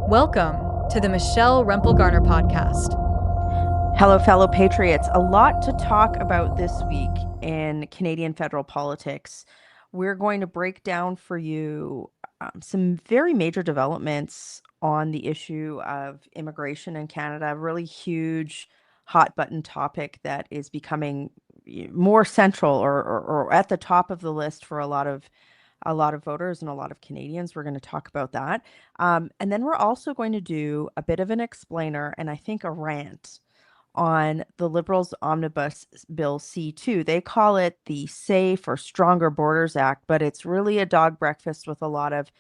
Welcome to the Michelle Rempel Garner podcast. Hello, fellow patriots. A lot to talk about this week in Canadian federal politics. We're going to break down for you some very major developments on the issue of immigration in Canada, a really huge hot button topic that is becoming more central or at the top of the list for a lot of voters and a lot of Canadians. We're going to talk about that. And then we're also going to do a bit of an explainer and I think a rant on the Liberals' Omnibus Bill C2. They call it the Safe or Stronger Borders Act, but it's really a dog breakfast with a lot of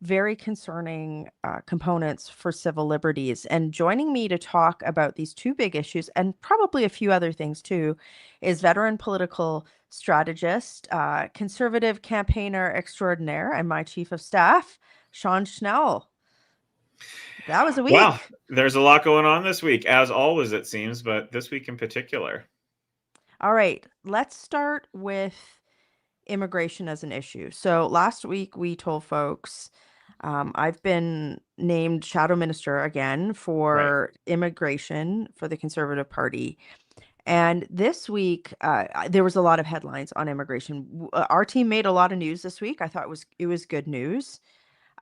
very concerning components for civil liberties. And joining me to talk about these two big issues and probably a few other things too is veteran political strategist, conservative campaigner extraordinaire, and my chief of staff, Sean Schnell. That was a Wow, week. there's a lot going on this week, as always, it seems, but this week in particular. All right, let's start with immigration as an issue. So last week we told folks I've been named shadow minister again Right. for immigration for the Conservative Party. And this week, there was a lot of headlines on immigration. Our team made a lot of news this week. I thought it was good news.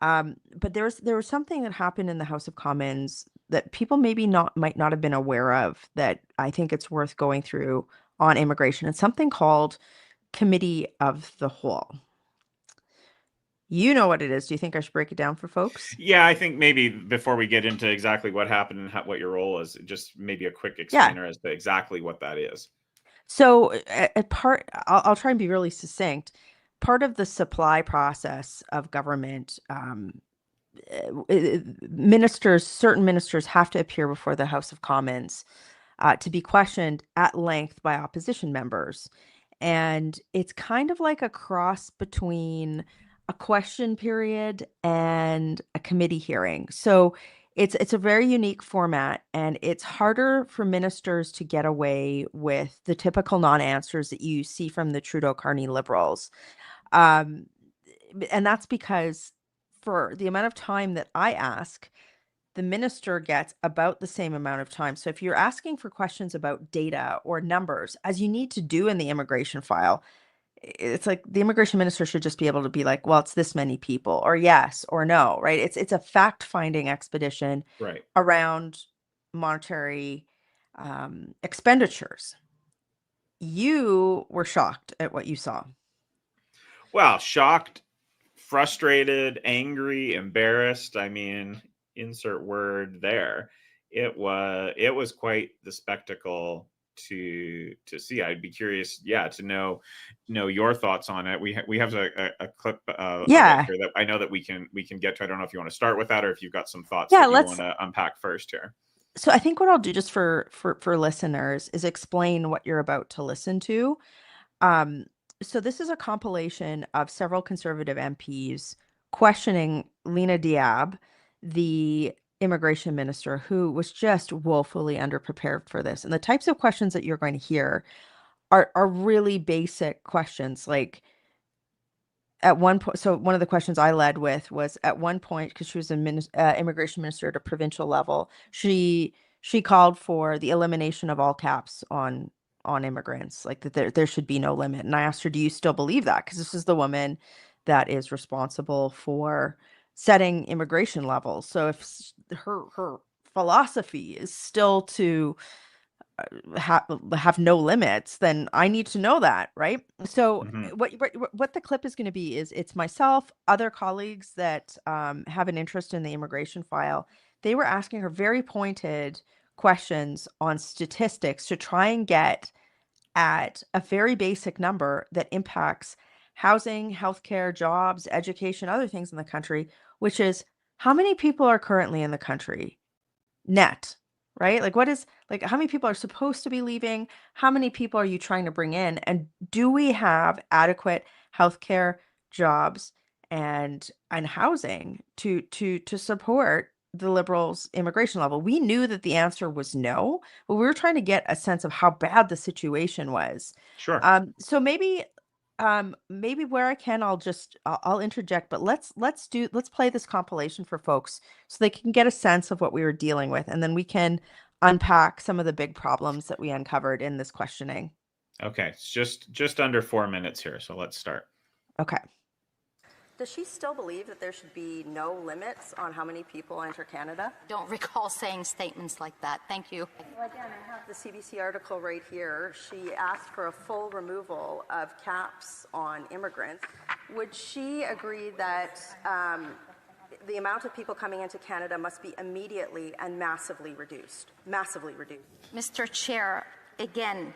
But there was something that happened in the House of Commons that people maybe might not have been aware of that I think it's worth going through on immigration. It's something called Committee of the Whole. You know what it is. Do you think I should break it down for folks? Yeah, I think maybe before we get into exactly what happened and what your role is, just maybe a quick Yeah. explainer as to exactly what that is. So I'll try and be really succinct. Part of the supply process of government, certain ministers have to appear before the House of Commons to be questioned at length by opposition members. And it's kind of like a cross between a question period and a committee hearing. So it's a very unique format, and it's harder for ministers to get away with the typical non-answers that you see from the Trudeau Carney Liberals. Um, and that's because for the amount of time that I ask, the minister gets about the same amount of time. So if you're asking for questions about data or numbers, as you need to do in the immigration file, it's like the immigration minister should just be able to be like, well, it's this many people, or yes or no, right? It's a fact-finding expedition Right. around monetary expenditures. You were shocked at what you saw. Wow, shocked, frustrated, angry, embarrassed. I mean, insert word there. It was quite the spectacle to see. I'd be curious, yeah, to know your thoughts on it. We have a clip of it Yeah. here that I know that we can get to. I don't know if you want to start with that or if you've got some thoughts Yeah, that you want let's to unpack first here. so I think what I'll do just for listeners is explain what you're about to listen to. Um, so this is a compilation of several conservative MPs questioning Lena Diab, the immigration minister, who was just woefully underprepared for this. And the types of questions that you're going to hear are really basic questions. Like at one point, so one of the questions I led with was at one point, because she was immigration minister at a provincial level, she called for the elimination of all caps on immigrants, like that there should be no limit. And I asked her, do you still believe that? Because this is the woman that is responsible for setting immigration levels. So if her philosophy is still to have no limits, then I need to know that, right? So Mm-hmm. what the clip is going to be is it's myself, other colleagues that have an interest in the immigration file. They were asking her very pointed questions on statistics to try and get at a very basic number that impacts housing, healthcare, jobs, education, other things in the country, which is how many people are currently in the country net, right? Like, how many people are supposed to be leaving? How many people are you trying to bring in? And do we have adequate healthcare, jobs, and housing to support the Liberals' immigration level? We knew that the answer was no, but we were trying to get a sense of how bad the situation was. Sure. So maybe maybe where I can, I'll interject, but let's play this compilation for folks so they can get a sense of what we were dealing with, and then we can unpack some of the big problems that we uncovered in this questioning. Okay, it's just under 4 minutes here, so let's start. Okay. Does she still believe that there should be no limits on how many people enter Canada? Don't recall saying statements like that. Thank you. Well, again, I have the CBC article right here. She asked for a full removal of caps on immigrants. Would she agree that the amount of people coming into Canada must be immediately and massively reduced? Massively reduced. Mr. Chair, again,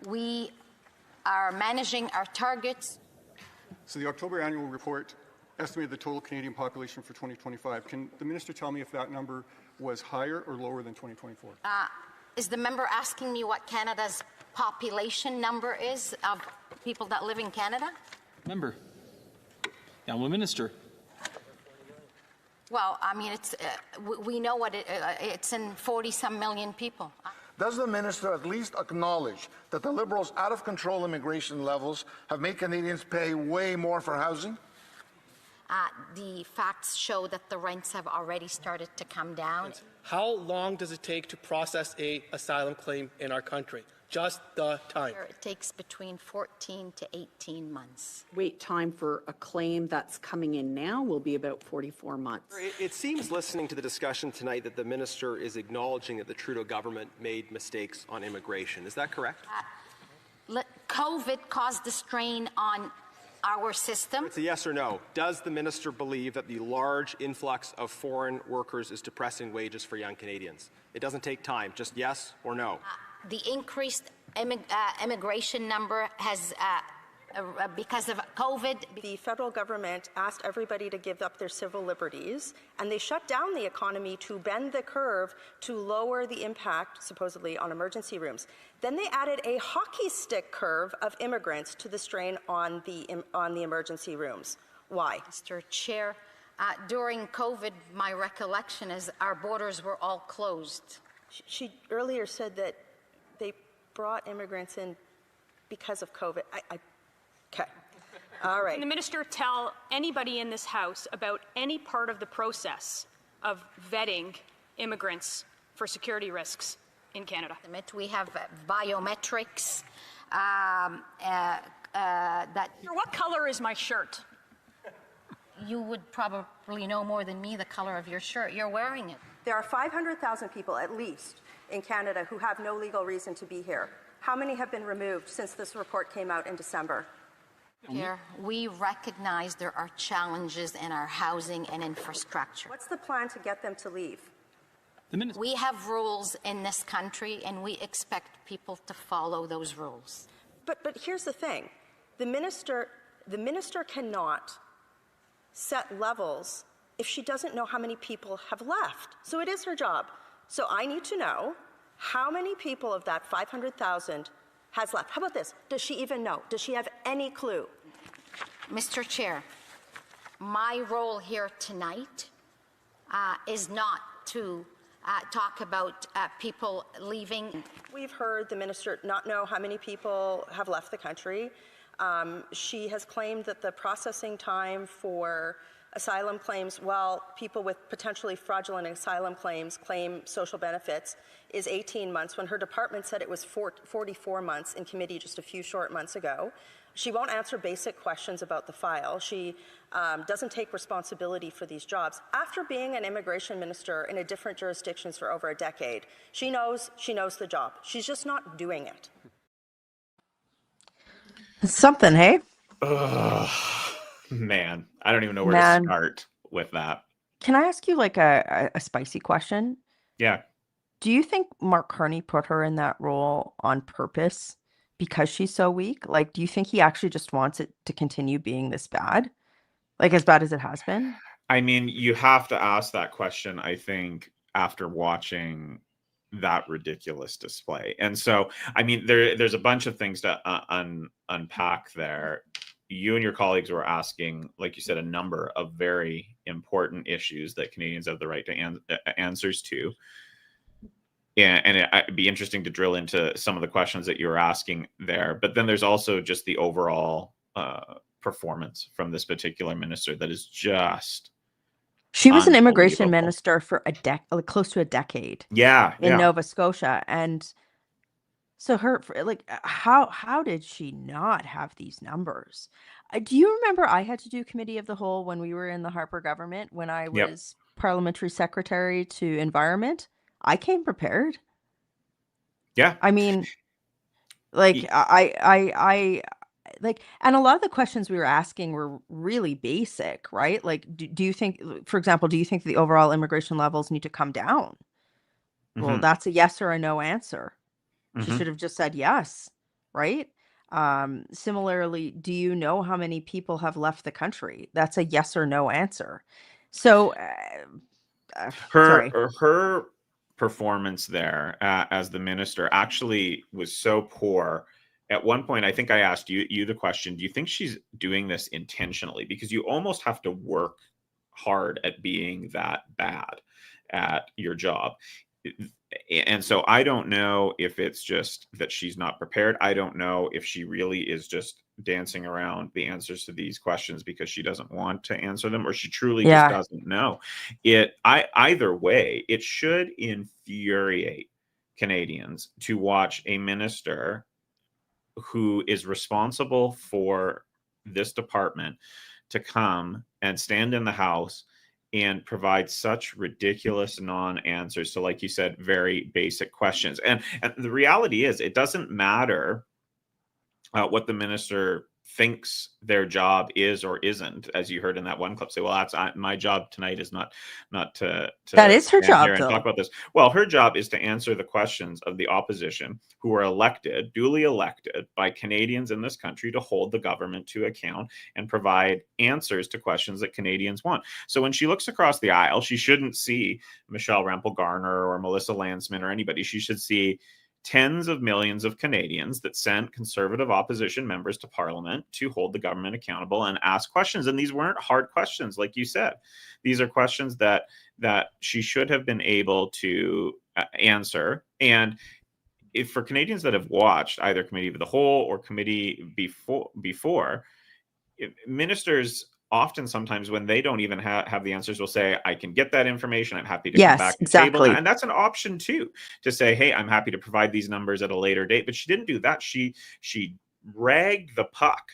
we are managing our targets. So the October annual report estimated the total Canadian population for 2025. Can the minister tell me if that number was higher or lower than 2024? Is the member asking me what Canada's population number is of people that live in Canada? Member. Honourable Minister. Well, I mean, we know what it's in 40-some million people. Does the minister at least acknowledge that the Liberals' out-of-control immigration levels have made Canadians pay way more for housing? The facts show that the rents have already started to come down. How long does it take to process an asylum claim in our country? Just the time. It takes between 14 to 18 months. Wait time for a claim that's coming in now will be about 44 months. It seems, listening to the discussion tonight, that the minister is acknowledging that the Trudeau government made mistakes on immigration. Is that correct? COVID caused the strain on our system. It's a yes or no. Does the minister believe that the large influx of foreign workers is depressing wages for young Canadians? It doesn't take time. Just yes or no. The increased immigration number has, because of COVID. The federal government asked everybody to give up their civil liberties, and they shut down the economy to bend the curve to lower the impact, supposedly, on emergency rooms. Then they added a hockey stick curve of immigrants to the strain on the emergency rooms. Why? Mr. Chair, during COVID, my recollection is our borders were all closed. She earlier said that they brought immigrants in because of COVID. Okay. All right. Can the minister tell anybody in this House about any part of the process of vetting immigrants for security risks in Canada? We have biometrics. What color is my shirt? You would probably know more than me the color of your shirt. You're wearing it. There are 500,000 people, at least, in Canada who have no legal reason to be here. How many have been removed since this report came out in December? Here, we recognize there are challenges in our housing and infrastructure. What's the plan to get them to leave? We have rules in this country, and we expect people to follow those rules. But here's the thing. The minister cannot set levels if she doesn't know how many people have left. So it is her job. So I need to know how many people of that 500,000 has left. How about this? Does she even know? Does she have any clue? Mr. Chair, my role here tonight is not to talk about people leaving. We've heard the minister not know how many people have left the country. She has claimed that the processing time for asylum claims, while people with potentially fraudulent asylum claims claim social benefits, is 18 months, when her department said it was 44 months in committee just a few short months ago. She won't answer basic questions about the file. She doesn't take responsibility for these jobs. After being an immigration minister in a different jurisdictions for over a decade, she knows the job. She's just not doing it. Something, hey? Ugh, man, I don't even know where to start with that. Can I ask you like a spicy question? Yeah. Do you think Mark Carney put her in that role on purpose because she's so weak? Like, do you think he actually just wants it to continue being this bad? Like, as bad as it has been? I mean, you have to ask that question, I think, after watching that ridiculous display. And so, I mean, there's a bunch of things to unpack there. You and your colleagues were asking, like you said, a number of very important issues that Canadians have the right to answers to. And it'd be interesting to drill into some of the questions that you were asking there. But then there's also just the overall performance from this particular minister that is just She was an immigration unbelievable. minister for close to a decade Yeah, in yeah. Nova Scotia, and so how did she not have these numbers? Do you remember I had to do committee of the whole when we were in the Harper government when I Yep. was parliamentary secretary to environment? I came prepared. Yeah. I mean, like like, and a lot of the questions we were asking were really basic, right? Like, do you think, for example, do you think the overall immigration levels need to come down? Well, Mhm. that's a yes or a no answer. She Mhm. should have just said yes, right? Similarly, do you know how many people have left the country? That's a yes or no answer. So, sorry. Her performance there as the minister actually was so poor. At one point, I think I asked you the question: do you think she's doing this intentionally? Because you almost have to work hard at being that bad at your job. And so I don't know if it's just that she's not prepared. I don't know if she really is just dancing around the answers to these questions because she doesn't want to answer them, or she truly just Yeah. doesn't know. Either way, it should infuriate Canadians to watch a minister who is responsible for this department to come and stand in the House and provide such ridiculous non-answers to, like you said, very basic questions. And the reality is, it doesn't matter what the minister thinks their job is or isn't, as you heard in that one clip. Say, well, that's my job tonight is not to That is her stand here job, and talk though. about this. Well, her job is to answer the questions of the opposition, who are elected, duly elected by Canadians in this country to hold the government to account and provide answers to questions that Canadians want. So when she looks across the aisle, she shouldn't see Michelle Rempel-Garner or Melissa Landsman or anybody. She should see tens of millions of Canadians that sent conservative opposition members to Parliament to hold the government accountable and ask questions. And these weren't hard questions, like you said. These are questions that she should have been able to answer. And if for Canadians that have watched either Committee of the Whole or committee before, ministers often sometimes when they don't even have the answers will say, I can get that information, I'm happy to come Yes, back and table that. exactly. And that's an option too, to say, hey, I'm happy to provide these numbers at a later date. But she didn't do that. She ragged the puck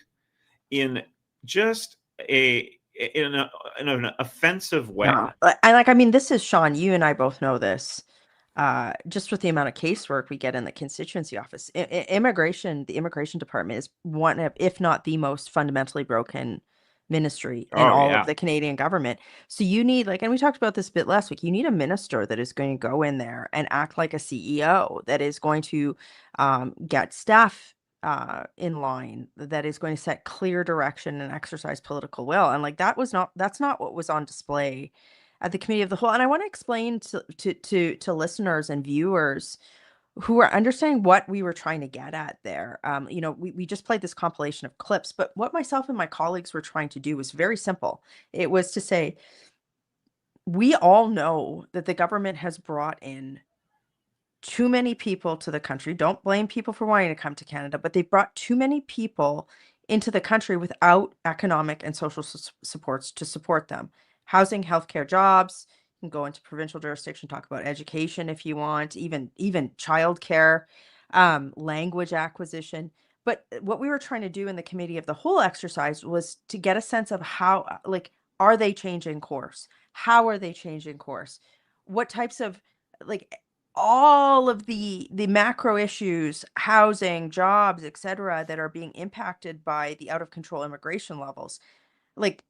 in just in an offensive way. Yeah. I mean, this is Sean, you and I both know this. Just with the amount of casework we get in the constituency office, the immigration department is one of, if not the most fundamentally broken ministry in Oh all of yeah. the Canadian government. So you need, like, and we talked about this a bit last week, you need a minister that is going to go in there and act like a CEO, that is going to get staff in line, that is going to set clear direction and exercise political will. And like that's not what was on display at the Committee of the Whole. And I want to explain to listeners and viewers who are understanding what we were trying to get at there. We just played this compilation of clips, but what myself and my colleagues were trying to do was very simple. It was to say, we all know that the government has brought in too many people to the country. Don't blame people for wanting to come to Canada, but they brought too many people into the country without economic and social supports to support them. Housing, healthcare, jobs. You can go into provincial jurisdiction, talk about education if you want, even childcare, language acquisition. But what we were trying to do in the Committee of the Whole exercise was to get a sense of how, like, are they changing course? How are they changing course? What types of, like, all of the macro issues, housing, jobs, etc., that are being impacted by the out of control immigration levels, like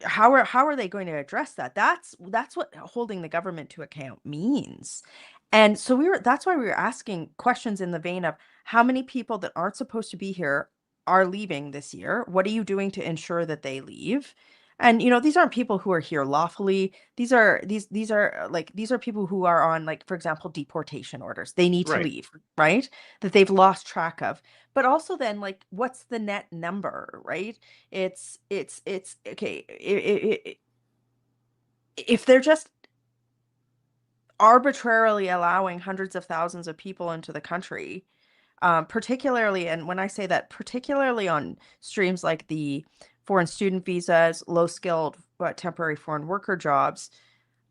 how are they going to address that? That's what holding the government to account means. And so that's why we were asking questions in the vein of, how many people that aren't supposed to be here are leaving this year? What are you doing to ensure that they leave? And these aren't people who are here lawfully. These are people who are on, like, for example, deportation orders. They need to Right. leave, right? That they've lost track of. But also then, like, what's the net number, right? It's okay. If they're just arbitrarily allowing hundreds of thousands of people into the country, particularly, and when I say that, particularly on streams like the foreign student visas, low-skilled temporary foreign worker jobs,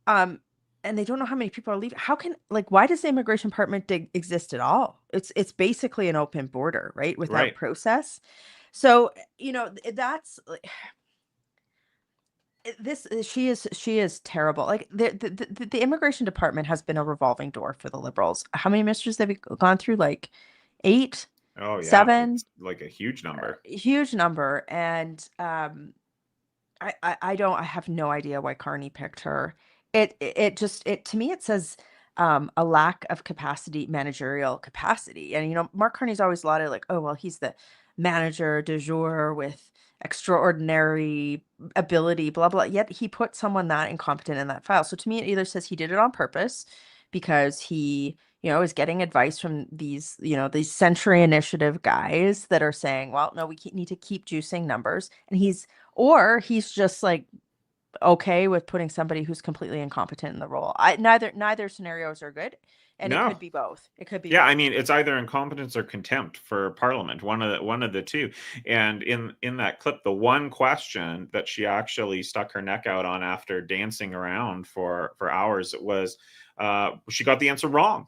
and they don't know how many people are leaving. How can, like, why does the immigration department exist at all? It's basically an open border, right, without Right. process. So, that's she is terrible. Like the immigration department has been a revolving door for the Liberals. How many ministers have we gone through? Like 8, Oh yeah, 7, it's like a huge number. huge number. And I have no idea why Carney picked her. It just, to me, it says a lack of capacity, managerial capacity. And Mark Carney's always lauded, like, oh well, he's the manager du jour with extraordinary ability, blah blah. Yet he put someone that incompetent in that file. So to me, it either says he did it on purpose because he is getting advice from these Century Initiative guys that are saying, well, no, we need to keep juicing numbers, and he's just like okay with putting somebody who's completely incompetent in the role. Neither scenarios are good, and it No. could be both. It could be Yeah, both. I mean, it's either incompetence or contempt for Parliament, one of the two. And in that clip, the one question that she actually stuck her neck out on after dancing around for hours was she got the answer wrong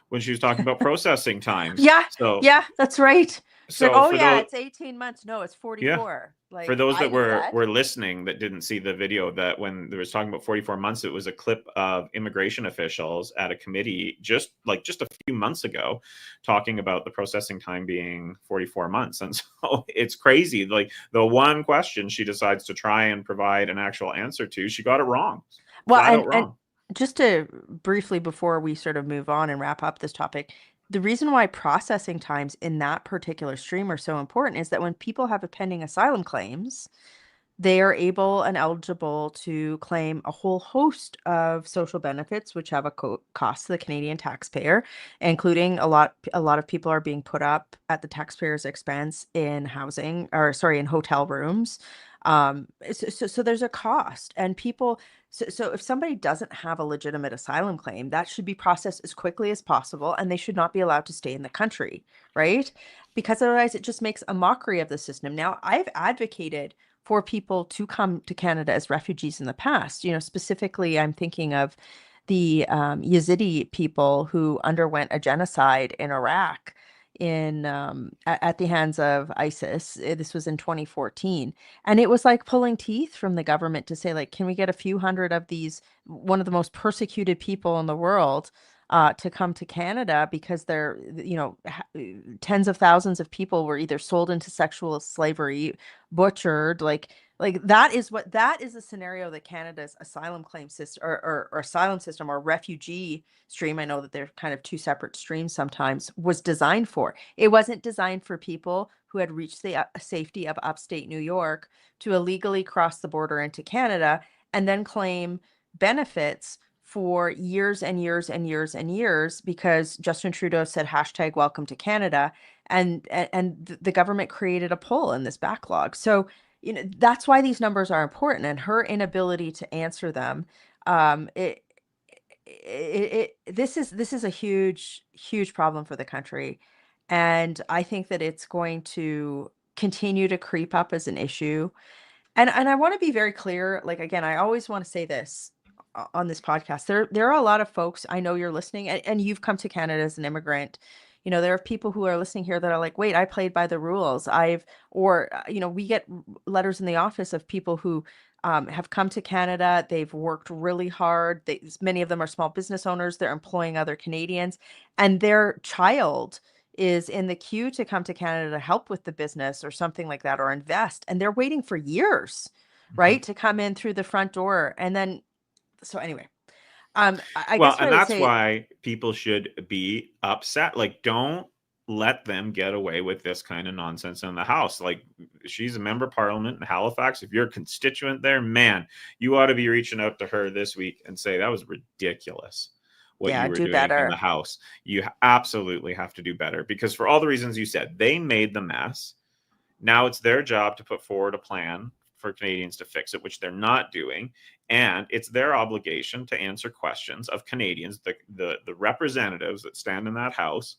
when she was talking about processing times. Yeah, So yeah, that's right. It's like, so oh for yeah, those, it's 18 months. No, it's yeah, 44. for Like, those I that knew that. were listening that didn't see the video, that when there was talking about 44 months, it was a clip of immigration officials at a committee just a few months ago talking about the processing time being 44 months. And so it's crazy. Like, the one question she decides to try and provide an actual answer to, she got it wrong. Well, Flat out and wrong. just to briefly, before we sort of move on and wrap up this topic, the reason why processing times in that particular stream are so important is that when people have pending asylum claims, they are able and eligible to claim a whole host of social benefits, which have a cost to the Canadian taxpayer, including a lot of people are being put up at the taxpayer's expense in in hotel rooms. So there's a cost, and people. So if somebody doesn't have a legitimate asylum claim, that should be processed as quickly as possible, and they should not be allowed to stay in the country, right? Because otherwise, it just makes a mockery of the system. Now, I've advocated for people to come to Canada as refugees in the past. Specifically, I'm thinking of the Yazidi people who underwent a genocide in Iraq at the hands of ISIS. This was in 2014. And it was like pulling teeth from the government to say, like, can we get a few hundred of these, one of the most persecuted people in the world, to come to Canada, because they're, tens of thousands of people were either sold into sexual slavery, butchered, like that is a scenario that Canada's asylum claim system or asylum system or refugee stream, I know that they're kind of two separate streams sometimes, was designed for. It wasn't designed for people who had reached the safety of upstate New York to illegally cross the border into Canada and then claim benefits for years and years and years and years because Justin Trudeau said #welcome to Canada, and the government created a pull in this backlog. So that's why these numbers are important, and her inability to answer them. This is a huge problem for the country, and I think that it's going to continue to creep up as an issue. And I want to be very clear. Like, again, I always want to say this on this podcast. There are a lot of folks, I know you're listening, and you've come to Canada as an immigrant. There are people who are listening here that are like, wait, I played by the rules. We get letters in the office of people who have come to Canada. They've worked really hard. Many of them are small business owners. They're employing other Canadians, and their child is in the queue to come to Canada to help with the business or something like that, or invest. And they're waiting for years, right, to come in through the front door. And then, so anyway, I guess what and I would that's say, why people should be upset. Like, don't let them get away with this kind of nonsense in the House. Like, she's a member of Parliament in Halifax. If you're a constituent there, man, you ought to be reaching out to her this week and say, that was ridiculous what yeah, you were do doing better. in the House. You absolutely have to do better, because for all the reasons you said, they made the mess. Now it's their job to put forward a plan for Canadians to fix it, which they're not doing. And it's their obligation to answer questions of Canadians, the representatives that stand in that House,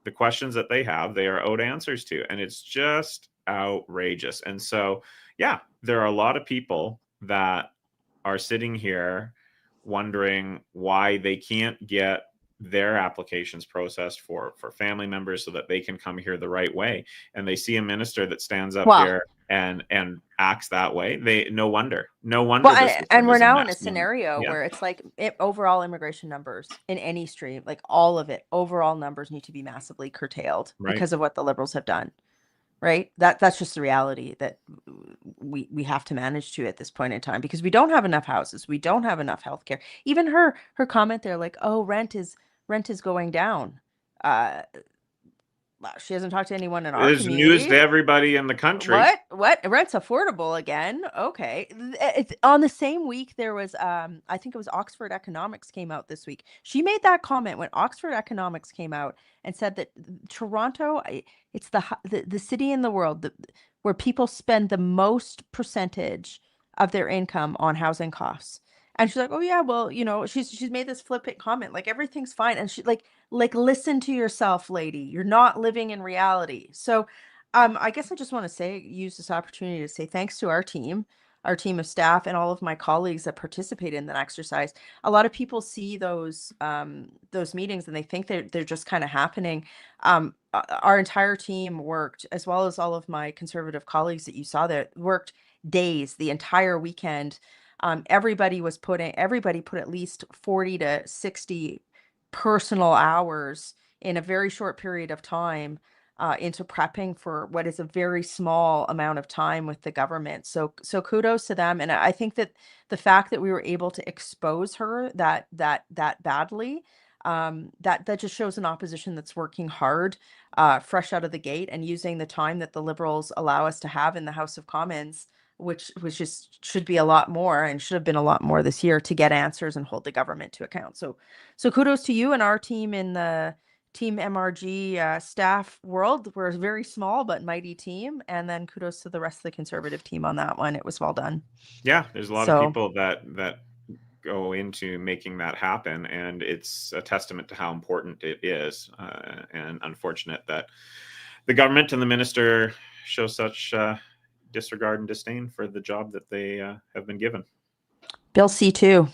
the questions that they have, they are owed answers to, and it's just outrageous. And so, yeah, there are a lot of people that are sitting here wondering why they can't get their applications processed for family members so that they can come here the right way. And they see a minister that stands up Well, here and acts that way. No wonder well, the system and we're is a now in a mess. scenario Yeah. where it's like overall immigration numbers in any stream, like all of it, overall numbers need to be massively curtailed Right. because of what the Liberals have done. Right? That's just the reality that we have to manage to at this point in time, because we don't have enough houses, we don't have enough healthcare. Even her comment there, like, oh, rent is going down. She hasn't talked to anyone in our There's news community. to everybody in the country. What? Rent's affordable again? Okay. It's on the same week there was I think it was Oxford Economics came out this week. She made that comment when Oxford Economics came out and said that Toronto, it's the city in the world where people spend the most percentage of their income on housing costs. And she's like, "Oh yeah, well, she's made this flippant comment like everything's fine." And she like listen to yourself, lady. You're not living in reality. So I guess I just want to use this opportunity to say thanks to our team of staff, and all of my colleagues that participate in that exercise. A lot of people see those meetings and they think they're just kind of happening. Our entire team worked, as well as all of my Conservative colleagues that you saw there, worked days, the entire weekend. Everybody put at least 40 to 60 personal hours in a very short period of time into prepping for what is a very small amount of time with the government. So kudos to them. And I think that the fact that we were able to expose her that badly, that just shows an opposition that's working hard, fresh out of the gate, and using the time that the Liberals allow us to have in the House of Commons, which just should be a lot more and should have been a lot more this year, to get answers and hold the government to account. So kudos to you and our team in the Team MRG staff world. We're a very small but mighty team. And then kudos to the rest of the Conservative team on that one. It was well done. Yeah, there's a lot of people that go into making that happen, and it's a testament to how important it is, and unfortunate that the government and the minister show such disregard and disdain for the job that they have been given. Bill C2.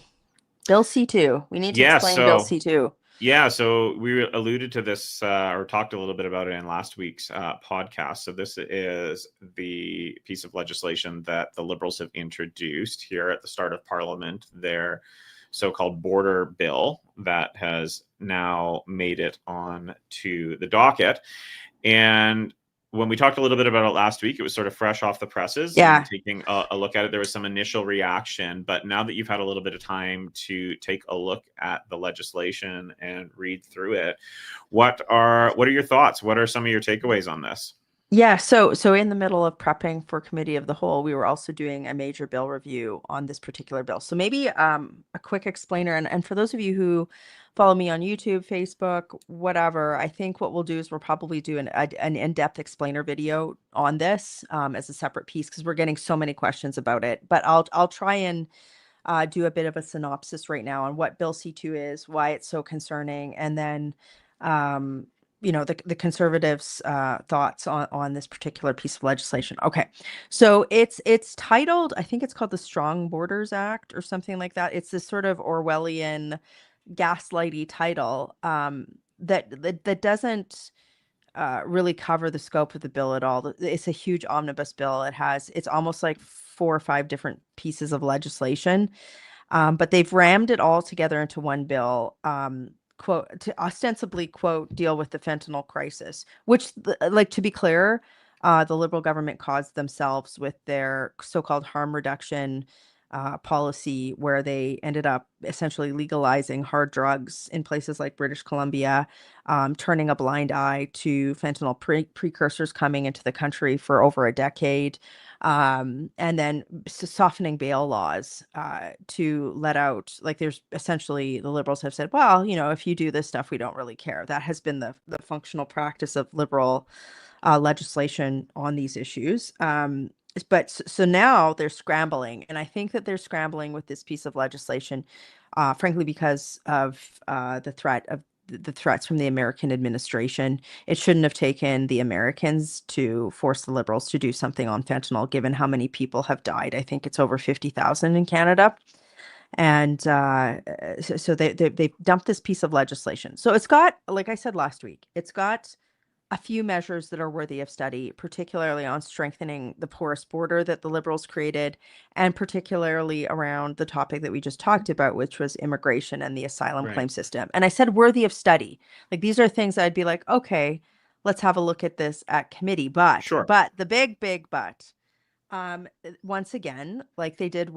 We need to explain Bill C2. Yeah, so we alluded to this or talked a little bit about it in last week's podcast. So this is the piece of legislation that the Liberals have introduced here at the start of Parliament, their so-called border bill that has now made it on to the docket. And when we talked a little bit about it last week, it was sort of fresh off the presses. Yeah. And taking a look at it, there was some initial reaction. But now that you've had a little bit of time to take a look at the legislation and read through it, what are your thoughts? What are some of your takeaways on this? Yeah, so in the middle of prepping for Committee of the Whole, we were also doing a major bill review on this particular bill. So maybe a quick explainer, and for those of you who follow me on YouTube, Facebook, whatever, I think what we'll do is we'll probably do an in-depth explainer video on this as a separate piece, because we're getting so many questions about it. But I'll try and do a bit of a synopsis right now on what Bill C2 is, why it's so concerning, and then the Conservatives' thoughts on this particular piece of legislation. Okay, so it's titled, I think it's called the Strong Borders Act or something like that. It's this sort of Orwellian, gaslighty title that doesn't really cover the scope of the bill at all. It's a huge omnibus bill. It's almost like 4 or 5 different pieces of legislation, but they've rammed it all together into one bill. Quote, to ostensibly, quote, deal with the fentanyl crisis, which, like, to be clear, the Liberal government caused themselves with their so-called harm reduction policy, where they ended up essentially legalizing hard drugs in places like British Columbia, turning a blind eye to fentanyl precursors coming into the country for over a decade, and then softening bail laws to let out, like, there's essentially, the Liberals have said, well, if you do this stuff, we don't really care. That has been the functional practice of Liberal legislation on these issues. But so now they're scrambling, and I think that they're scrambling with this piece of legislation, frankly, because of the threat of the threats from the American administration. It shouldn't have taken the Americans to force the Liberals to do something on fentanyl, given how many people have died. I think it's over 50,000 in Canada. And so they dumped this piece of legislation. So it's got, like I said last week, it's got a few measures that are worthy of study, particularly on strengthening the porous border that the Liberals created, and particularly around the topic that we just talked about, which was immigration and the asylum Right. claim system. And I said worthy of study. Like, these are things I'd be like, okay, let's have a look at this at committee. But Sure. the big but, once again, like they did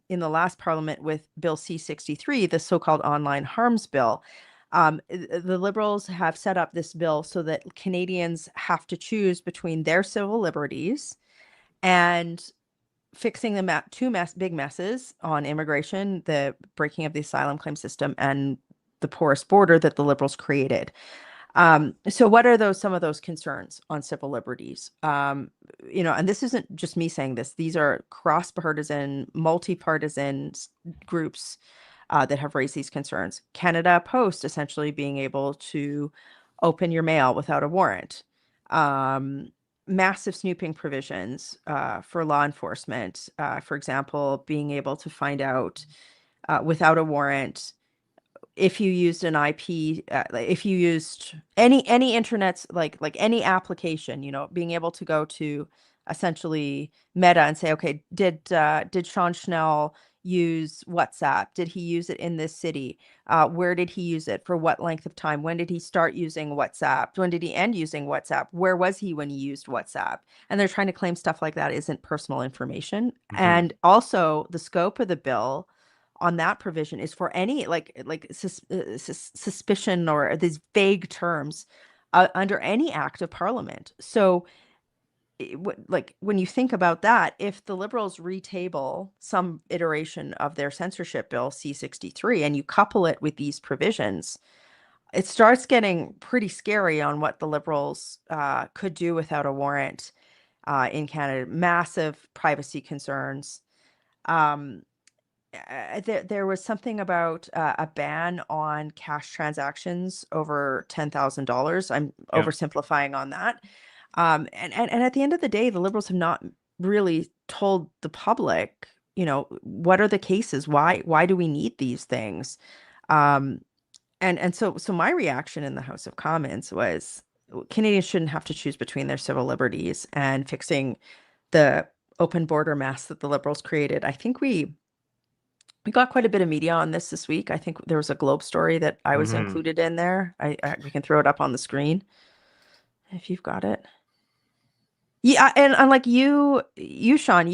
in the last parliament with Bill C-63, the so-called online harms bill, the Liberals have set up this bill so that Canadians have to choose between their civil liberties and fixing the big messes on immigration, the breaking of the asylum claim system, and the porous border that the Liberals created. So what are some of those concerns on civil liberties? And this isn't just me saying this. These are cross-partisan, multi-partisan groups that have raised these concerns. Canada Post essentially being able to open your mail without a warrant. Massive snooping provisions for law enforcement. For example, being able to find out without a warrant if you used an IP, if you used any internet's like any application, being able to go to essentially Meta and say, okay, did Sean Schnell use WhatsApp? Did he use it in this city? Where did he use it? For what length of time? When did he start using WhatsApp? When did he end using WhatsApp? Where was he when he used WhatsApp? And they're trying to claim stuff like that isn't personal information. And also the scope of the bill on that provision is for any suspicion or these vague terms under any act of parliament. So when you think about that, if the Liberals retable some iteration of their censorship bill C-63 and you couple it with these provisions, it starts getting pretty scary on what the Liberals could do without a warrant in Canada. Massive privacy concerns. There was something about a ban on cash transactions over $10,000. I'm oversimplifying on that. And at the end of the day, the Liberals have not really told the public, what are the cases? Why do we need these things? And so my reaction in the House of Commons was Canadians shouldn't have to choose between their civil liberties and fixing the open border mess that the Liberals created. I think we got quite a bit of media on this week. I think there was a Globe story that I was included in there. We can throw it up on the screen if you've got it. Yeah, and unlike you, Sean,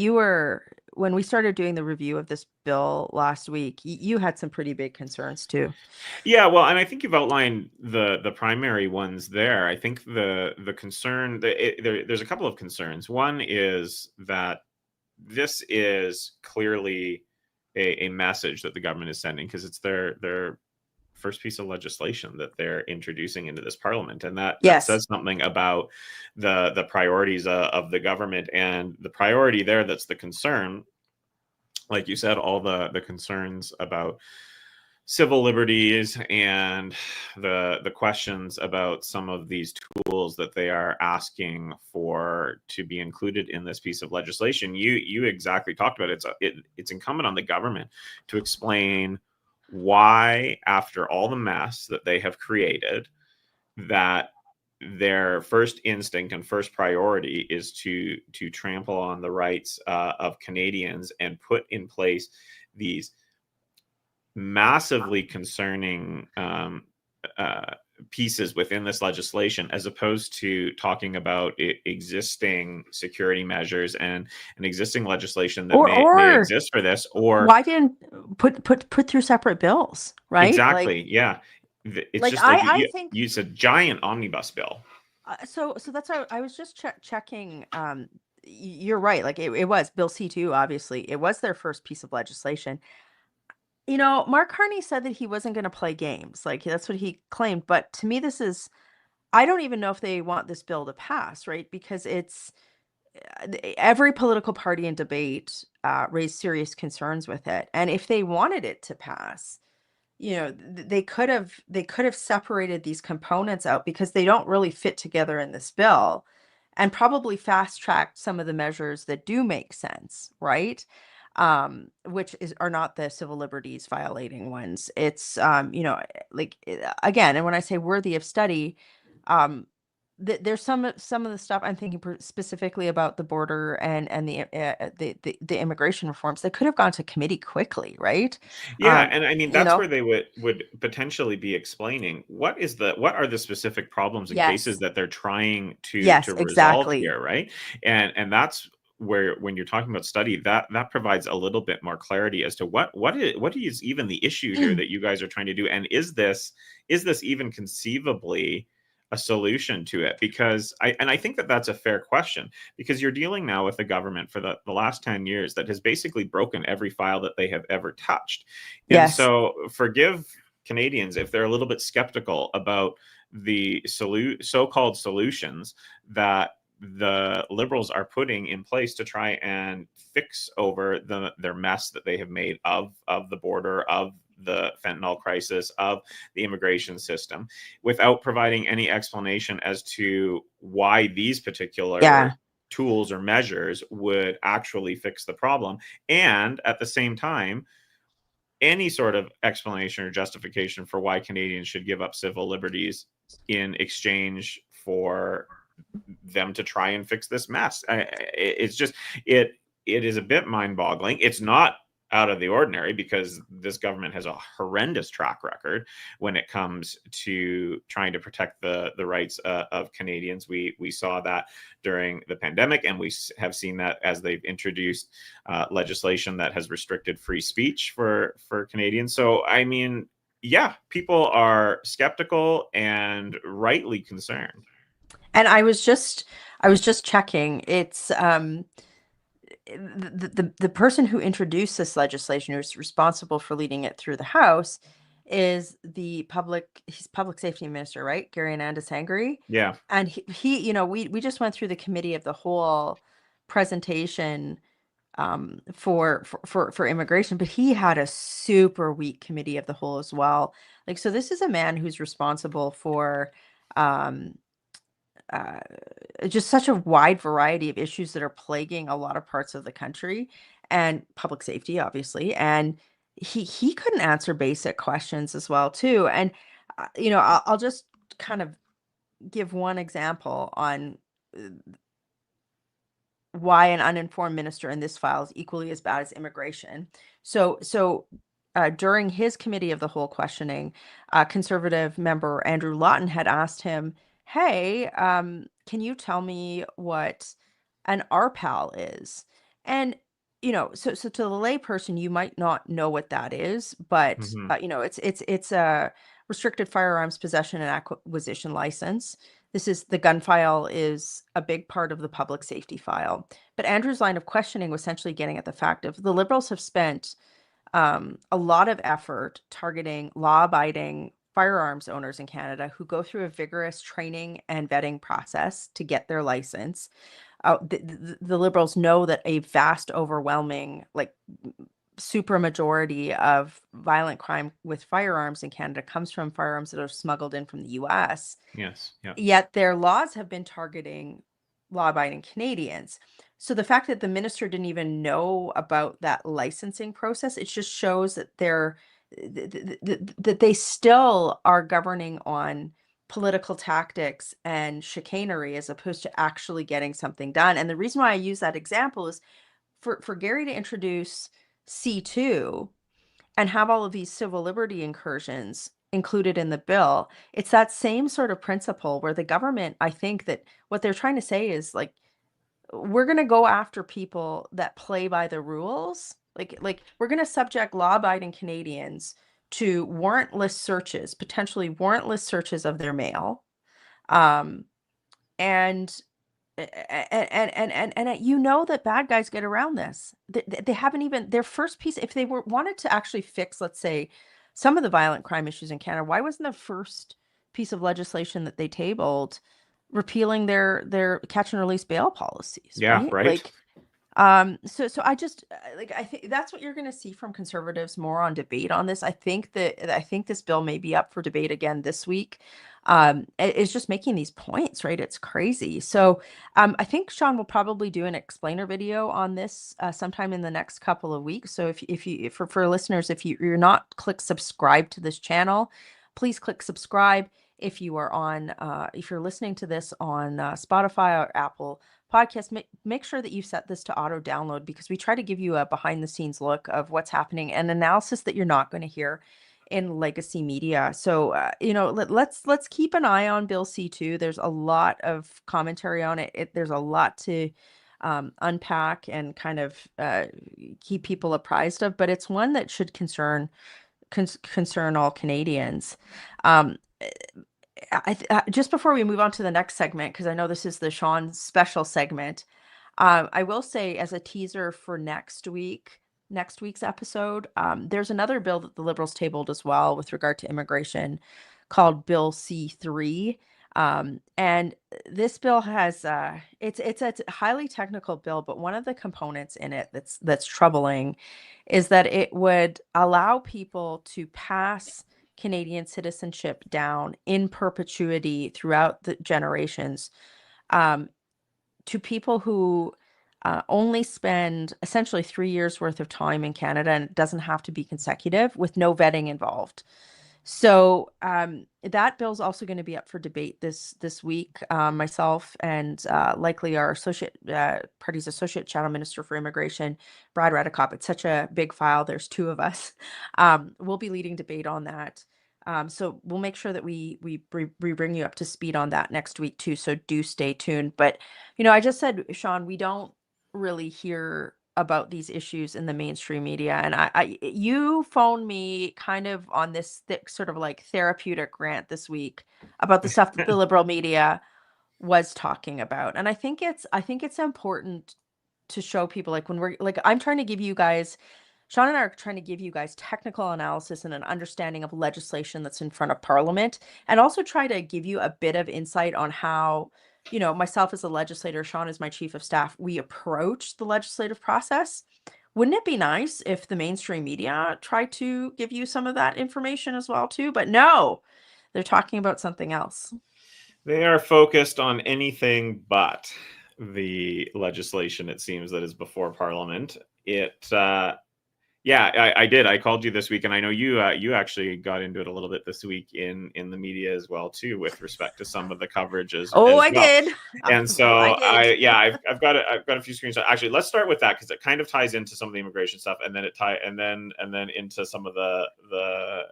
when we started doing the review of this bill last week, you had some pretty big concerns too. Yeah, well, and I think you've outlined the primary ones there. I think the concern, there's a couple of concerns. One is that this is clearly a message that the government is sending, because it's their first piece of legislation that they're introducing into this parliament, and that says something about the priorities of the government. And the priority there, that's the concern, like you said, all the concerns about civil liberties and the questions about some of these tools that they are asking for to be included in this piece of legislation. You exactly talked about it. It's incumbent on the government to explain why, after all the mess that they have created, that their first instinct and first priority is to trample on the rights of Canadians and put in place these massively concerning pieces within this legislation, as opposed to talking about existing security measures and existing legislation that may exist for this. Or why didn't put through separate bills, right? Exactly. Yeah. It's just I think it's a giant omnibus bill. So that's why I was just checking. You're right. Like it was Bill C2, obviously. It was their first piece of legislation. Mark Carney said that he wasn't going to play games. Like, that's what he claimed. But to me, I don't even know if they want this bill to pass, right? Because it's every political party in debate raised serious concerns with it. And if they wanted it to pass, they could have separated these components out because they don't really fit together in this bill, and probably fast tracked some of the measures that do make sense, right? Which are not the civil liberties violating ones. It's again, and when I say worthy of study, there's some of the stuff I'm thinking specifically about the border and the immigration reforms that could have gone to committee quickly, right? Yeah, and I mean You that's know, where they would potentially be explaining what are the specific problems and cases yes, that they're trying yes, to resolve exactly. here, right? And that's where when you're talking about study, that provides a little bit more clarity as to what is even the issue here that you guys are trying to do, and is this even conceivably a solution to it? Because I think that's a fair question, because you're dealing now with a government for the last 10 years that has basically broken every file that they have ever touched. And Yes. so forgive Canadians if they're a little bit skeptical about the so-called solutions that the Liberals are putting in place to try and fix over their mess that they have made of the border, of the fentanyl crisis, of the immigration system, without providing any explanation as to why these Yeah. particular tools or measures would actually fix the problem. And at the same time, any sort of explanation or justification for why Canadians should give up civil liberties in exchange for them to try and fix this mess. It's just it is a bit mind-boggling. It's not out of the ordinary, because this government has a horrendous track record when it comes to trying to protect the rights of Canadians. We saw that during the pandemic, and we have seen that as they've introduced legislation that has restricted free speech for Canadians. So I mean, yeah, people are skeptical and rightly concerned. And I was just checking. It's the person who introduced this legislation, who's responsible for leading it through the House, is he's public safety minister, right? Gary Sangri. Yeah. And he we just went through the committee of the whole presentation for immigration, but he had a super weak committee of the whole as well. Like, so this is a man who's responsible for uh, just such a wide variety of issues that are plaguing a lot of parts of the country, and public safety, obviously. And he couldn't answer basic questions as well, too. And I'll just kind of give one example on why an uninformed minister in this file is equally as bad as immigration. So during his committee of the whole questioning, Conservative member Andrew Lawton had asked him, "Hey, can you tell me what an RPAL is?" And so to the layperson, you might not know what that is, but Mhm. it's a restricted firearms possession and acquisition license. The gun file is a big part of the public safety file. But Andrew's line of questioning was essentially getting at the fact of the Liberals have spent a lot of effort targeting law-abiding firearms owners in Canada who go through a vigorous training and vetting process to get their license. The Liberals know that a vast, overwhelming, super majority of violent crime with firearms in Canada comes from firearms that are smuggled in from the US. Yes. Yeah. Yet their laws have been targeting law-abiding Canadians. So the fact that the minister didn't even know about that licensing process, it just shows that that they still are governing on political tactics and chicanery as opposed to actually getting something done. And the reason why I use that example is for Gary to introduce C2 and have all of these civil liberty incursions included in the bill. It's that same sort of principle where the government, I think that what they're trying to say is, like, we're going to go after people that play by the rules. Like we're going to subject law-abiding Canadians to warrantless searches, potentially warrantless searches of their mail. And that bad guys get around this. They haven't even their first piece. If they wanted to actually fix, let's say, some of the violent crime issues in Canada, why wasn't the first piece of legislation that they tabled repealing their catch and release bail policies? Yeah, Right? right. So I just like I think that's what you're going to see from conservatives more on debate on this. I think this bill may be up for debate again this week. It's just making these points, right? It's crazy. So I think Sean will probably do an explainer video on this sometime in the next couple of weeks. So if you for listeners, if you're not click subscribe to this channel, please click subscribe. If you are on if you're listening to this on Spotify or Apple Podcast, make sure that you set this to auto download, because we try to give you a behind the scenes look of what's happening and analysis that you're not going to hear in legacy media. So let's keep an eye on Bill C2. There's a lot of commentary on it. There's a lot to unpack and kind of keep people apprised of, but it's one that should concern all Canadians. Just before we move on to the next segment, because I know this is the Sean special segment, I will say as a teaser for next week's episode, there's another bill that the Liberals tabled as well with regard to immigration called Bill C3. And this bill has it's a highly technical bill, but one of the components in it that's troubling is that it would allow people to pass Canadian citizenship down in perpetuity throughout the generations to people who only spend essentially 3 years worth of time in Canada, and it doesn't have to be consecutive, with no vetting involved. So that bill's also going to be up for debate this week. Myself and likely our party's associate shadow minister for immigration, Brad Redekop. It's such a big file. There's two of us. We'll be leading debate on that. So we'll make sure that we bring you up to speed on that next week too. So do stay tuned. But I just said, Sean, we don't really hear about these issues in the mainstream media, and you phoned me kind of on this sort of like therapeutic rant this week about the stuff that the liberal media was talking about. And I think it's important to show people, like, when we're like, I'm trying to give you guys, Sean and I are trying to give you guys technical analysis and an understanding of legislation that's in front of Parliament, and also try to give you a bit of insight on how, myself as a legislator, Sean as my chief of staff, we approach the legislative process. Wouldn't it be nice if the mainstream media tried to give you some of that information as well too? But no, they're talking about something else. They are focused on anything but the legislation, it seems, that is before Parliament. Yeah, I did. I called you this week, and I know you actually got into it a little bit this week in the media as well too, with respect to some of the coverages. Oh, I well. did. And so I've got a few screenshots. Actually, let's start with that, because it kind of ties into some of the immigration stuff, and then and then into some of the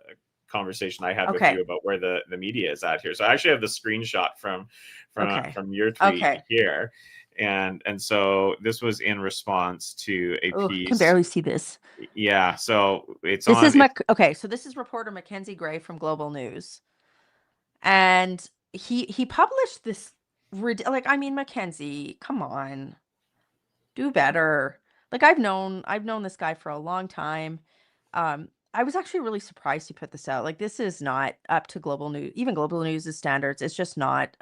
conversation I had with you about where the media is at here. So I actually have the screenshot from your tweet here. And so this was in response to a piece. I can barely see this. Yeah, so this is reporter Mackenzie Gray from Global News, and he published this. Mackenzie, come on, do better. Like, I've known this guy for a long time. I was actually really surprised he put this out. Like, this is not up to Global News, even Global News' standards. It's just not.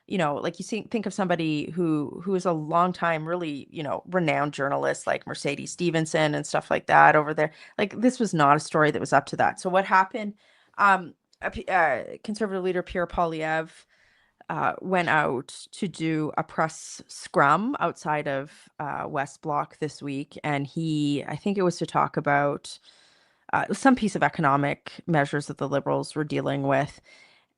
Like, think of somebody who is a long time, really, renowned journalist like Mercedes Stevenson and stuff like that over there. Like, this was not a story that was up to that. So what happened? Conservative leader Pierre Poilievre went out to do a press scrum outside of West Block this week, and I think it was to talk about some piece of economic measures that the Liberals were dealing with.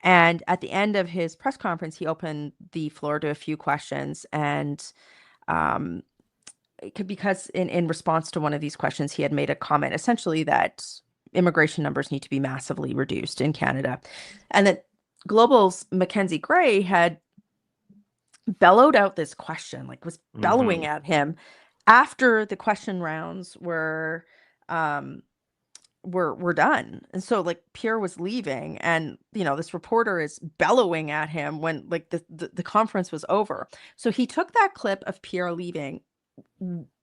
And at the end of his press conference, he opened the floor to a few questions. And because in response to one of these questions, he had made a comment essentially that immigration numbers need to be massively reduced in Canada. And that Global's Mackenzie Gray had bellowed out this question, like was bellowing at him after the question rounds were done. And so, like, Pierre was leaving, and this reporter is bellowing at him when, like, the conference was over. So he took that clip of Pierre leaving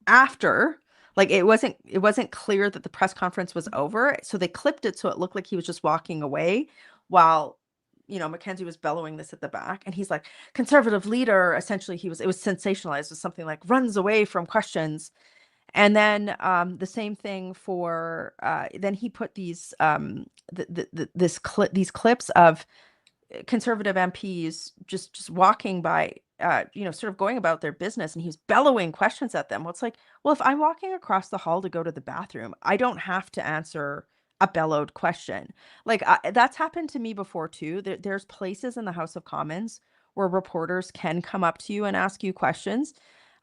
after, like, it wasn't clear that the press conference was over, so they clipped it so it looked like he was just walking away while Mackenzie was bellowing this at the back, and he's like, conservative leader, essentially it was sensationalized with something like runs away from questions. And then the same thing for then he put these these clips of conservative MPs just walking by, sort of going about their business, and he was bellowing questions at them. Well, it's like, well, if I'm walking across the hall to go to the bathroom, I don't have to answer a bellowed question. Like that's happened to me before too. There's places in the House of Commons where reporters can come up to you and ask you questions.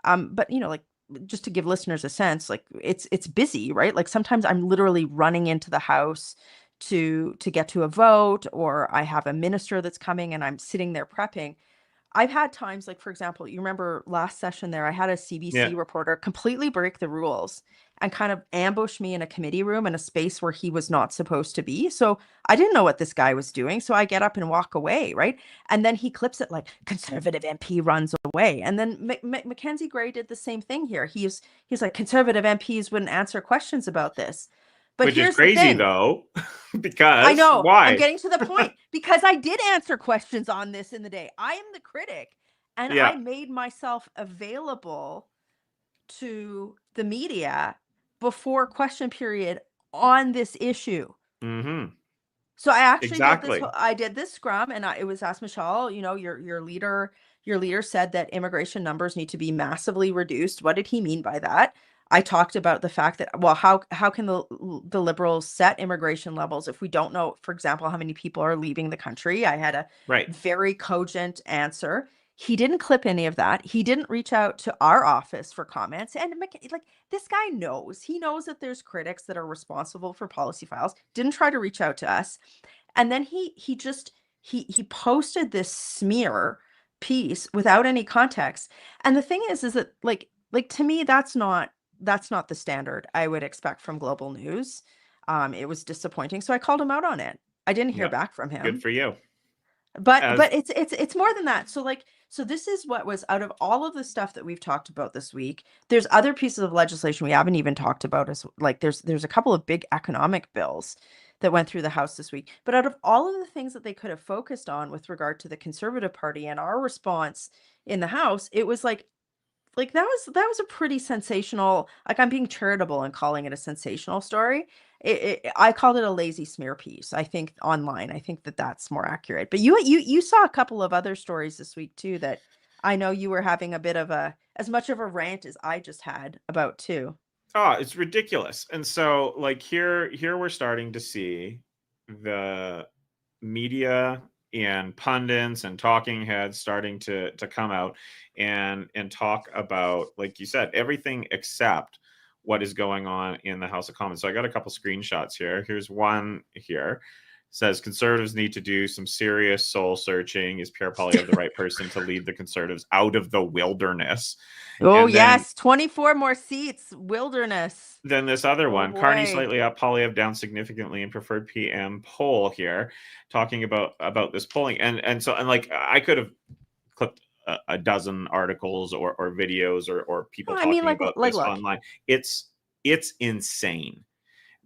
But like, just to give listeners a sense, like it's busy, right? Like sometimes I'm literally running into the House to get to a vote, or I have a minister that's coming and I'm sitting there prepping. I've had times, like, for example, you remember last session there, I had a CBC reporter completely break the rules and kind of ambush me in a committee room in a space where he was not supposed to be. So I didn't know what this guy was doing. So I get up and walk away, right? And then he clips it like, conservative MP runs away. And then Mackenzie Gray did the same thing here. He's like, conservative MPs wouldn't answer questions about this. But Which is here's the crazy, thing. though, because I know. why? I'm getting to the point because I did answer questions on this in the day. I am the critic, and I made myself available to the media before question period on this issue. Mm-hmm. So I actually Exactly. I did this scrum, and it was asked, Michelle, your leader said that immigration numbers need to be massively reduced. What did he mean by that? I talked about the fact that, well, how can the Liberals set immigration levels if we don't know, for example, how many people are leaving the country? I had a very cogent answer. He didn't clip any of that. He didn't reach out to our office for comments. And like, this guy knows. He knows that there's critics that are responsible for policy files. Didn't try to reach out to us. And then he posted this smear piece without any context. And the thing is that like to me, that's not the standard I would expect from Global News. It was disappointing. So I called him out on it. I didn't hear back from him. Good for you. But it's more than that. So this is what was out of all of the stuff that we've talked about this week. There's other pieces of legislation we haven't even talked about, as like there's a couple of big economic bills that went through the House this week. But out of all of the things that they could have focused on with regard to the Conservative Party and our response in the House, it was like that was a pretty sensational, like, I'm being charitable and calling it a sensational story. I called it a lazy smear piece. I think online, I think that's more accurate. But you saw a couple of other stories this week too that I know you were having a bit of as much of a rant as I just had about too. Oh, it's ridiculous. And so like here we're starting to see the media and pundits and talking heads starting to come out and talk about, like you said, everything except what is going on in the House of Commons. So I got a couple screenshots here. Here's one here. It says Conservatives need to do some serious soul searching. Is Pierre Poilievre the right person to lead the Conservatives out of the wilderness? Oh, yes. 24 more seats. Wilderness. Then this other one, Carney boy. slightly up, Poilievre down significantly in preferred PM poll here, talking about this polling. And like I could have clipped a dozen articles or videos or people talking about this online. It's insane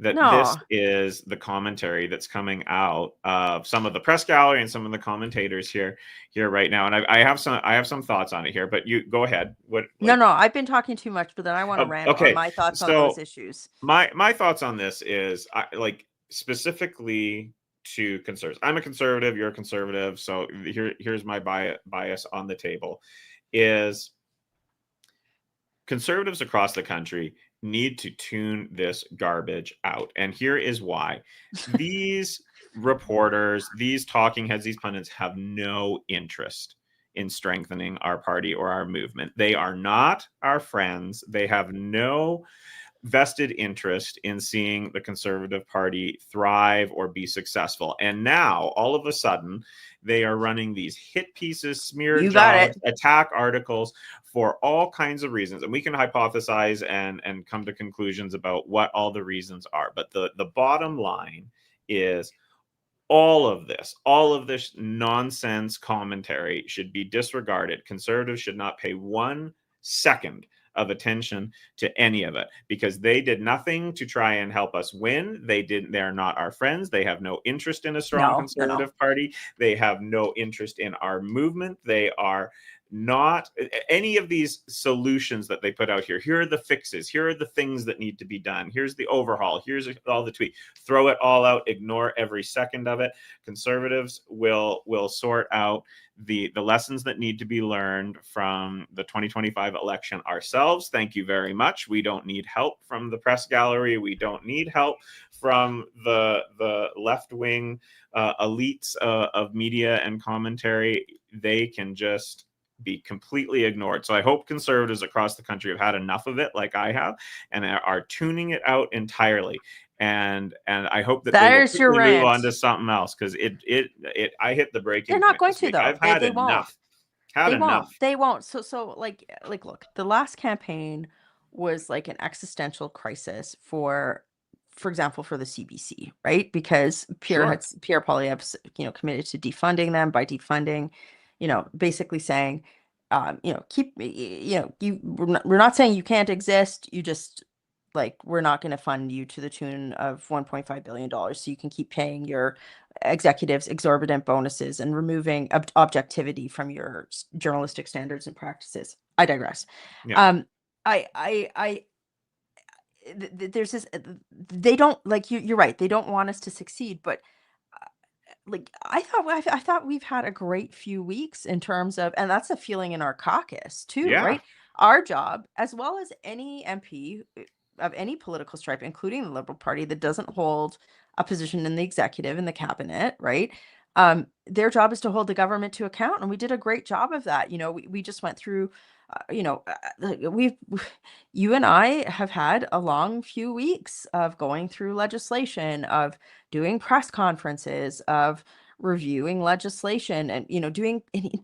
that this is the commentary that's coming out of some of the press gallery and some of the commentators here right now. And I have some thoughts on it here, but you go ahead. No, I've been talking too much, but then I want to rant on my thoughts on those issues. My thoughts on this is like specifically to conservatives. I'm a conservative, you're a conservative. So here's my bias on the table is conservatives across the country need to tune this garbage out. And here is why. These reporters, these talking heads, these pundits have no interest in strengthening our party or our movement. They are not our friends. They have no vested interest in seeing the Conservative Party thrive or be successful. And now, all of a sudden, they are running these hit pieces, smear jobs, attack articles for all kinds of reasons. And we can hypothesize and come to conclusions about what all the reasons are. But the bottom line is all of this nonsense commentary should be disregarded. Conservatives should not pay 1 second of attention to any of it, because they did nothing to try and help us win. They're not our friends. They have no interest in a strong Conservative Party. They have no interest in our movement. They are not any of these solutions that they put out here. Here are the fixes. Here are the things that need to be done. Here's the overhaul. Here's all the tweet. Throw it all out. Ignore every second of it. Conservatives will sort out the lessons that need to be learned from the 2025 election ourselves. Thank you very much. We don't need help from the press gallery. We don't need help from the left-wing elites of media and commentary. They can just be completely ignored. So I hope Conservatives across the country have had enough of it, like I have, and are tuning it out entirely. And I hope that There's they your will quickly move rant. on to something else, because I hit the breaking They're not point going this to, week. though. I've had They won't. enough. Had They enough. won't. They won't. So like look, the last campaign was like an existential crisis for example, for the CBC, right? Because Pierre Poilievre's, committed to defunding them by defunding, basically saying, we're not saying you can't exist. You just we're not going to fund you to the tune of $1.5 billion, so you can keep paying your executives exorbitant bonuses and removing objectivity from your journalistic standards and practices. I digress. Yeah. There's this, they don't you're right. They don't want us to succeed, but I thought we've had a great few weeks in terms of, and that's a feeling in our caucus too, Yeah. right? Our job, as well as any MP of any political stripe, including the Liberal Party, that doesn't hold a position in the executive and the cabinet, right? Their job is to hold the government to account, and we did a great job of that. We just went through, you and I have had a long few weeks of going through legislation, of doing press conferences, of reviewing legislation, and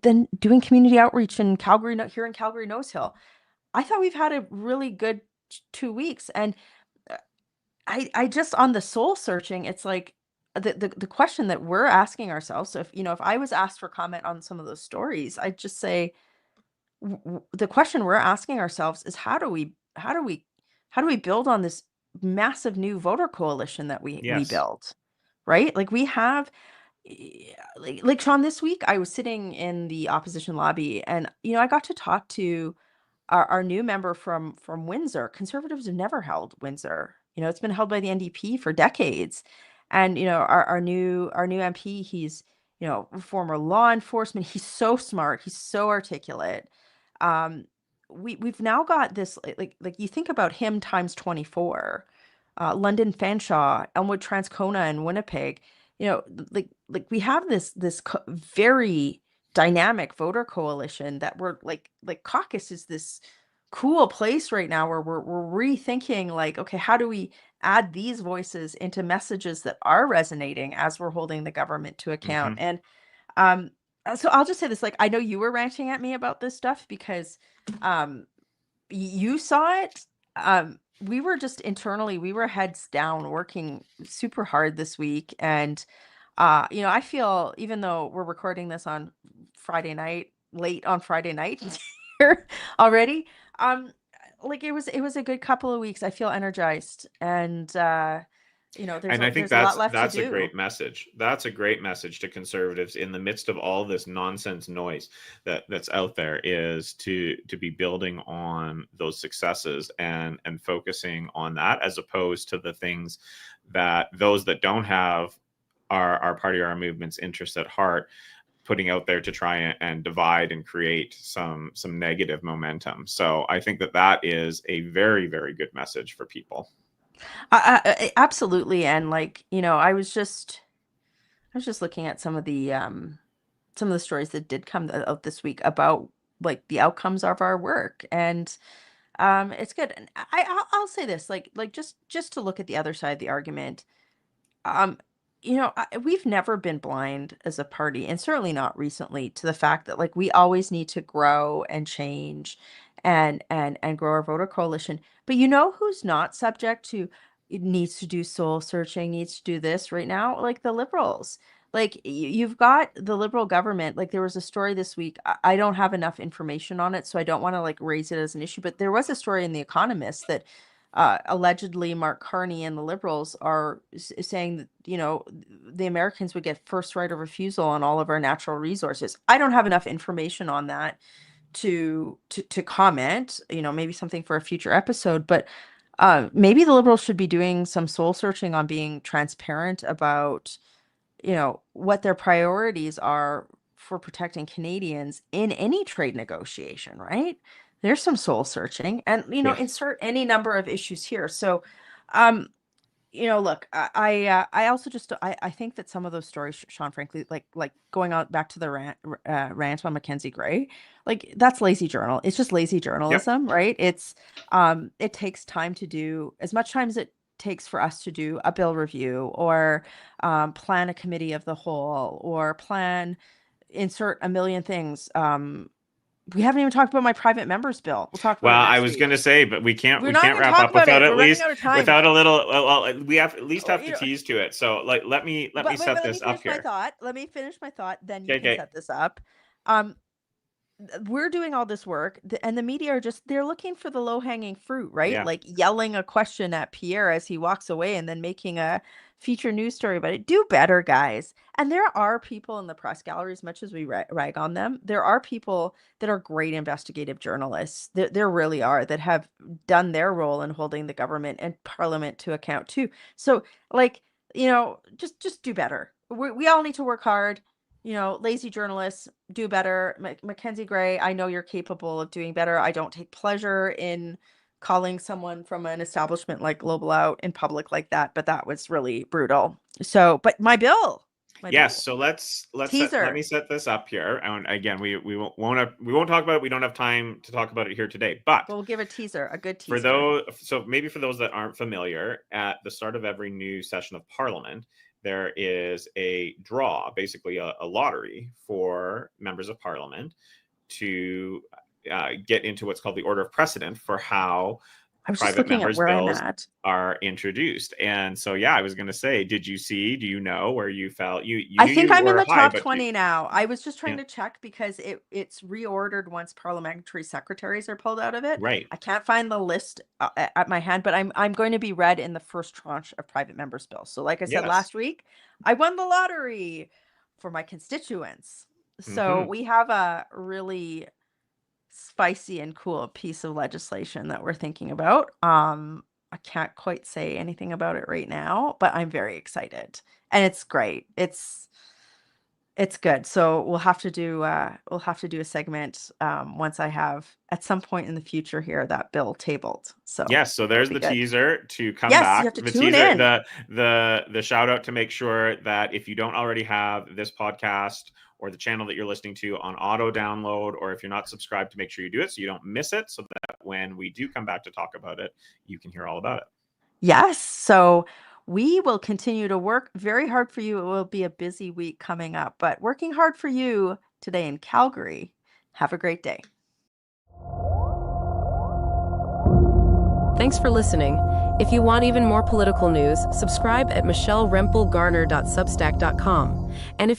then doing community outreach in Calgary, here in Calgary Nose Hill. I thought we've had a really good 2 weeks, and I just, on the soul searching, it's like the question that we're asking ourselves. So if I was asked for comment on some of those stories, I'd just say the question we're asking ourselves is how do we build on this massive new voter coalition that we built, right? We have, like Sean, this week I was sitting in the opposition lobby, and I got to talk to our new member from Windsor. Conservatives have never held Windsor. It's been held by the NDP for decades. And our new MP, he's former law enforcement. He's so smart. He's so articulate. We've now got this, you think about him times 24, London Fanshawe, Elmwood Transcona, and Winnipeg. We have this very dynamic voter coalition that we're like caucus is this cool place right now where we're rethinking, okay, how do we add these voices into messages that are resonating as we're holding the government to account. And so I'll just say this, I know you were ranting at me about this stuff because you saw it. We were just internally, we were heads down working super hard this week. And I feel, even though we're recording this on Friday night, late on Friday night here already, it was a good couple of weeks. I feel energized, and there's I think a lot left that's to do. a great message. That's a great message to Conservatives in the midst of all this nonsense noise that's out there, is to be building on those successes and focusing on that, as opposed to the things that those that don't have our party or our movement's interests at heart putting out there to try and divide and create some negative momentum. So I think that is a very, very good message for people. Absolutely. And I was just looking at some of the stories that did come out this week about the outcomes of our work, and it's good. And I'll say this, just to look at the other side of the argument. We've never been blind as a party, and certainly not recently, to the fact that we always need to grow and change and grow our voter coalition. But who's not subject to, it needs to do soul searching, needs to do this right now? The Liberals. like you've got the Liberal government. Like there was a story this week. I don't have enough information on it, so I don't want to like raise it as an issue. But there was a story in The Economist that allegedly Mark Carney and the Liberals are saying that, you know, the Americans would get first right of refusal on all of our natural resources. I don't have enough information on that to comment, you know, maybe something for a future episode, but maybe the Liberals should be doing some soul searching on being transparent about, you know, what their priorities are for protecting Canadians in any trade negotiation, right? There's some soul searching, and, you know, Yeah. insert any number of issues here. So, um, you know, look, I also just I think that some of those stories, Sean, frankly, like going out back to the rant on Mackenzie Gray, like that's lazy journal. It's just lazy journalism, right? It's it takes time to do as much time as it takes for us to do a bill review or plan a committee of the whole or insert a million things. We haven't even talked about my private members bill. We'll talk about Well, it I next was week. going to say, but we can't We're not even wrap talk up about without it. at We're running least out of time. without a little. Well, we have at least have You to know- tease to it. So, like, let me But set let this me up finish my here. thought. Let me finish my thought. Then you can Okay. set this up. We're doing all this work, and the media are they're looking for the low-hanging fruit, right? Yeah. Like yelling a question at Pierre as he walks away and then making a feature news story about it. Do better, guys. And there are people in the press gallery, as much as we rag on them, there are people that are great investigative journalists. There really are, that have done their role in holding the government and Parliament to account too. So, like, you know, just do better. We all need to work hard. You know, lazy journalists, do better. Mackenzie Gray, I know you're capable of doing better. I don't take pleasure in calling someone from an establishment like Global out in public like that, but that was really brutal. So, but my bill. Yes, so let Teaser. me set this up here. And again, we won't talk about it. We don't have time to talk about it here today. But we'll give a teaser, a good teaser. For those, so maybe for those that aren't familiar, at the start of every new session of Parliament, there is a draw, basically a lottery for members of Parliament to get into what's called the order of precedent for how I was just private looking at members' where I'm bills at. are introduced. And so, yeah, I was going to say, do you know where you felt you I think I'm in were the high, top but 20 now. I was just trying Yeah. to check because it's reordered once parliamentary secretaries are pulled out of it. Right. I can't find the list at my hand, but I'm going to be read in the first tranche of private members' bills. So, like I said Yes. last week, I won the lottery for my constituents. So Mhm. we have a really spicy and cool piece of legislation that we're thinking about. I can't quite say anything about it right now, but I'm very excited. And it's great. It's good. So we'll have to do a segment once I have at some point in the future here that bill tabled. So Yes, so there's the good. teaser to come Yes, back. you have to The tune teaser, in. the shout out to make sure that if you don't already have this podcast or the channel that you're listening to on auto download, or if you're not subscribed, to make sure you do it so you don't miss it, so that when we do come back to talk about it, you can hear all about it. Yes. So we will continue to work very hard for you. It will be a busy week coming up, but working hard for you today in Calgary. Have a great day. Thanks for listening. If you want even more political news, subscribe at michellerempelgarner.substack.com. And if you